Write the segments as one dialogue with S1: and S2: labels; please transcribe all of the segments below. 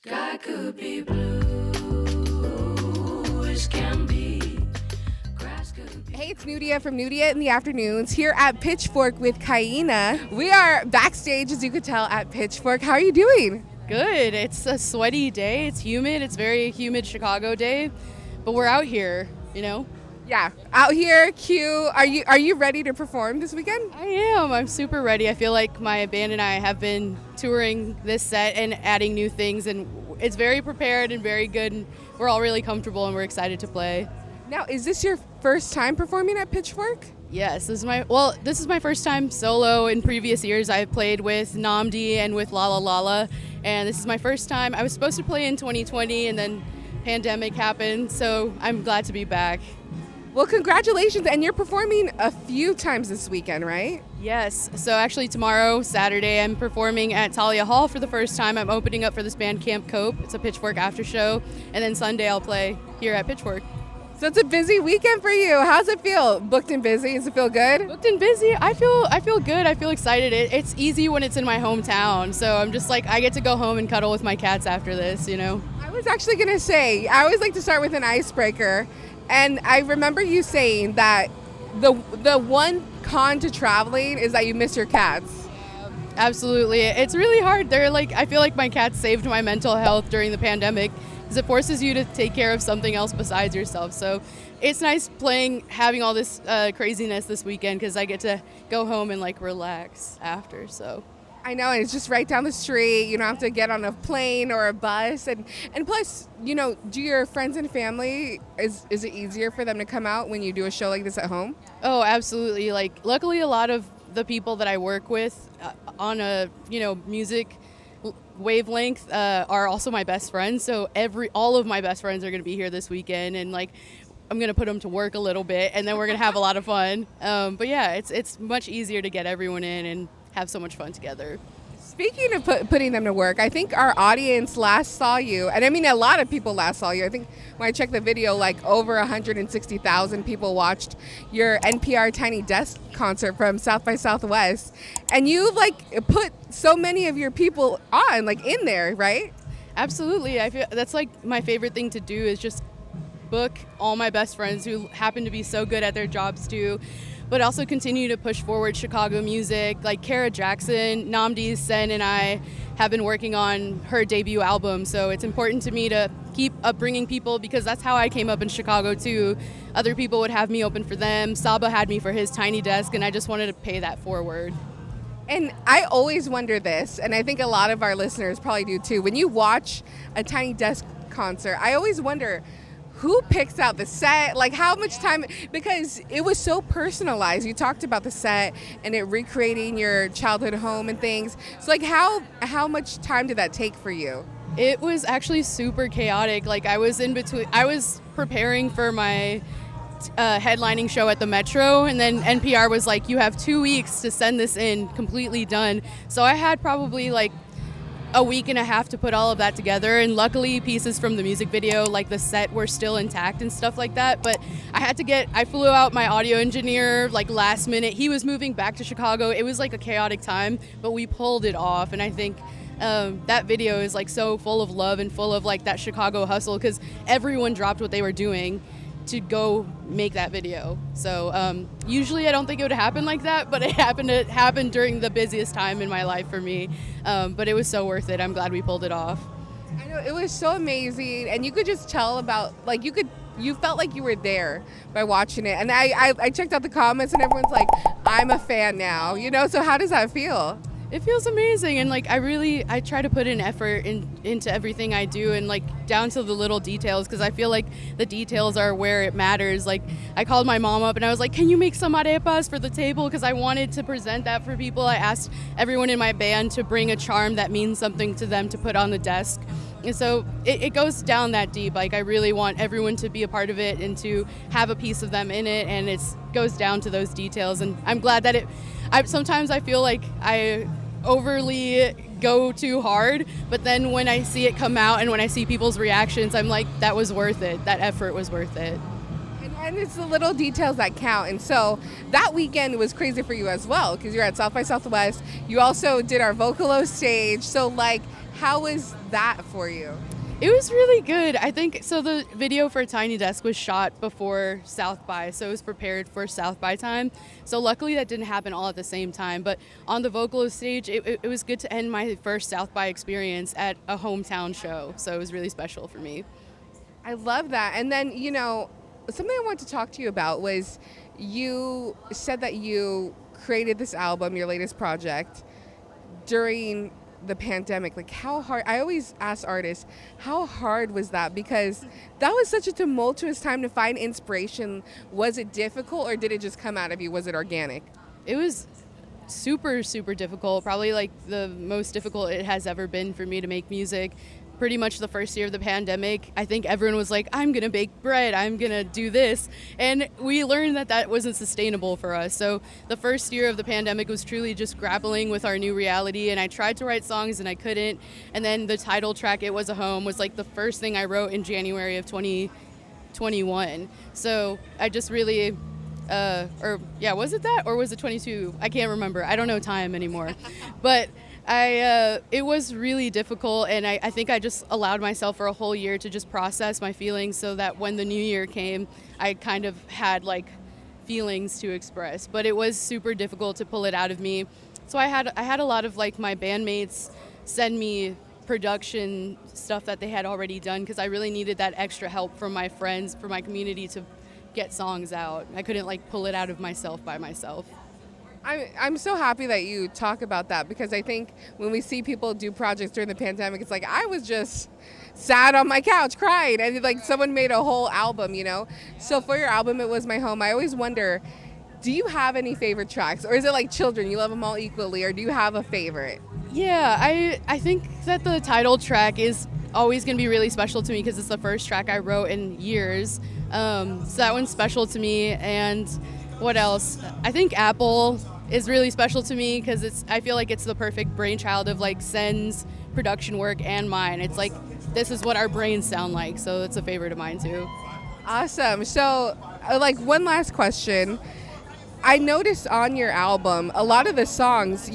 S1: Sky could be blue as can be. Grass could be.
S2: Hey, it's Nudia from Nudia in the Afternoons here at Pitchfork with KAINA. We are backstage, as you could tell, at Pitchfork. How are you doing?
S3: Good. It's a sweaty day. It's humid. It's very humid Chicago day, but we're out here, you know?
S2: Yeah, out here, Q. Are you ready to perform this weekend?
S3: I am. I'm super ready. I feel like my band and I have been touring this set and adding new things, and it's very prepared and very good. And we're all really comfortable, and we're excited to play.
S2: Now, is this your first time performing at Pitchfork?
S3: Yes, this is my first time solo. In previous years, I've played with Namdi and with Lala Lala, and this is my first time. I was supposed to play in 2020, and then pandemic happened, so I'm glad to be back.
S2: Well, congratulations, and you're performing a few times this weekend, right?
S3: Yes, so actually tomorrow, Saturday, I'm performing at Talia Hall for the first time. I'm opening up for this band Camp Cope. It's a Pitchfork after show, and then Sunday I'll play here at Pitchfork.
S2: So it's a busy weekend for you. How's it feel? Booked and busy? Does it feel good?
S3: Booked and busy. I feel good. I feel excited. It's easy when it's in my hometown, so I'm just like, I get to go home and cuddle with my cats after this, you know?
S2: I was actually going to say, I always like to start with an icebreaker. And I remember you saying that the one con to traveling is that you miss your cats.
S3: Absolutely. It's really hard. I feel like my cats saved my mental health during the pandemic because it forces you to take care of something else besides yourself. So it's nice having all this craziness this weekend because I get to go home and relax after. So
S2: I know, it's just right down the street. You don't have to get on a plane or a bus. And plus, do your friends and family, is it easier for them to come out when you do a show like this at home?
S3: Oh, absolutely. Luckily, a lot of the people that I work with on a, music wavelength are also my best friends. So all of my best friends are going to be here this weekend. And I'm going to put them to work a little bit, and then we're going to have a lot of fun. But yeah, it's much easier to get everyone in and have so much fun together.
S2: Speaking of putting them to work, I think our audience last saw you, and I mean a lot of people last saw you. I think when I checked the video, over 160,000 people watched your NPR Tiny Desk concert from South by Southwest, and you put so many of your people on in there, right?
S3: Absolutely. I feel that's my favorite thing to do is just book all my best friends who happen to be so good at their jobs too, but also continue to push forward Chicago music. Like Kara Jackson, Namdi Sen, and I have been working on her debut album, so it's important to me to keep bringing people because that's how I came up in Chicago too. Other people would have me open for them. Saba had me for his Tiny Desk, and I just wanted to pay that forward.
S2: And I always wonder this, and I think a lot of our listeners probably do too. When you watch a Tiny Desk concert, I always wonder, who picks out the set? How much time? Because it was so personalized. You talked about the set and it recreating your childhood home and things. So how much time did that take for you?
S3: It was actually super chaotic. I was preparing for my headlining show at the Metro, and then NPR was like, you have 2 weeks to send this in completely done. So I had probably a week and a half to put all of that together, and luckily pieces from the music video the set were still intact and stuff like that, but I flew out my audio engineer last minute. He was moving back to Chicago. It was a chaotic time, but we pulled it off, and I think that video is so full of love and full of that Chicago hustle because everyone dropped what they were doing to go make that video. So usually I don't think it would happen like that, but it happened during the busiest time in my life for me. But it was so worth it. I'm glad we pulled it off.
S2: I know, it was so amazing, and you could just tell about you felt like you were there by watching it. And I checked out the comments, and everyone's like, I'm a fan now, so how does that feel?
S3: It feels amazing, and I try to put in effort into everything I do, and down to the little details, because I feel like the details are where it matters. I called my mom up and I was like, can you make some arepas for the table, because I wanted to present that for people. I asked everyone in my band to bring a charm that means something to them to put on the desk, and so it goes down that deep. I really want everyone to be a part of it and to have a piece of them in it, and it goes down to those details, and I'm glad that sometimes I feel like I overly go too hard, but then when I see it come out and when I see people's reactions, I'm like, that was worth it. That effort was worth it.
S2: And And it's the little details that count. And so that weekend was crazy for you as well, because you're at South by Southwest. You also did our Vocalo stage. So, like, how was that for you?
S3: It was really good. I think so. The video for Tiny Desk was shot before South by, so it was prepared for South by time. So luckily that didn't happen all at the same time. But on the Vocalo stage, it was good to end my first South by experience at a hometown show. So it was really special for me.
S2: I love that. And then, you know, something I wanted to talk to you about was you said that you created this album, your latest project, during the pandemic. Like, how hard, I always ask artists, how hard was that? Because that was such a tumultuous time to find inspiration. Was it difficult, or did it just come out of you? Was it organic?
S3: It was super, super difficult. Probably like the most difficult it has ever been for me to make music. Pretty much the first year of the pandemic, I think everyone was like, I'm gonna bake bread, I'm gonna do this. And we learned that that wasn't sustainable for us. So the first year of the pandemic was truly just grappling with our new reality. And I tried to write songs and I couldn't. And then the title track, It Was a Home, was like the first thing I wrote in January of 2021. So I just really, was it that? Or was it 22? I can't remember. I don't know time anymore. But it was really difficult, and I think I just allowed myself for a whole year to just process my feelings, so that when the new year came, I kind of had like feelings to express. But it was super difficult to pull it out of me. So I had a lot of like my bandmates send me production stuff that they had already done, because I really needed that extra help from my friends, from my community, to get songs out. I couldn't like pull it out of myself by myself.
S2: I'm so happy that you talk about that, because I think when we see people do projects during the pandemic, it's like, I was just sat on my couch crying, and like someone made a whole album, you know? So for your album, It Was My Home, I always wonder, do you have any favorite tracks? Or is it like children, you love them all equally, or do you have a favorite?
S3: Yeah, I think that the title track is always going to be really special to me, because it's the first track I wrote in years. So that one's special to me. And what else? I think Apple is really special to me, because I feel like it's the perfect brainchild of like Sen's production work and mine. It's like, this is what our brains sound like, so it's a favorite of mine too.
S2: Awesome. So like one last question. I noticed on your album, a lot of the songs,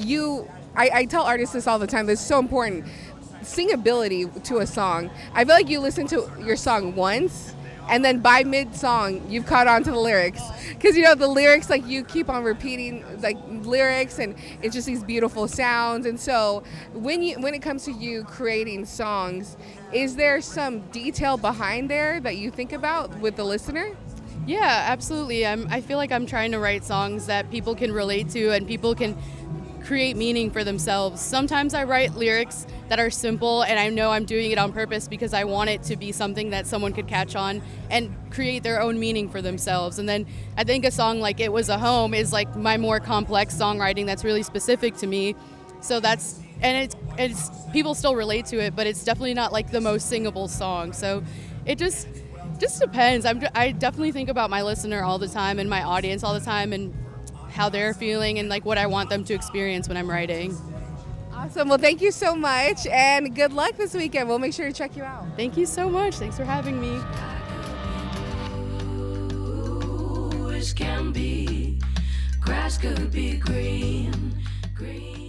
S2: I tell artists this all the time, this is so important, singability to a song. I feel like you listen to your song once, and then by mid-song, you've caught on to the lyrics. Because, you know, the lyrics, like, you keep on repeating, like, lyrics, and it's just these beautiful sounds. And so when it comes to you creating songs, is there some detail behind there that you think about with the listener?
S3: Yeah, absolutely. I feel like I'm trying to write songs that people can relate to and people can create meaning for themselves. Sometimes I write lyrics that are simple, and I know I'm doing it on purpose because I want it to be something that someone could catch on and create their own meaning for themselves. And then I think a song like It Was a Home is like my more complex songwriting that's really specific to me. So it's people still relate to it, but it's definitely not like the most singable song. So it just depends. I definitely think about my listener all the time and my audience all the time, and how they're feeling and like what I want them to experience when I'm writing.
S2: Awesome. Well, thank you so much, and good luck this weekend. We'll make sure to check you out.
S3: Thank you so much. Thanks for having me.
S1: Can be, grass could be green, green.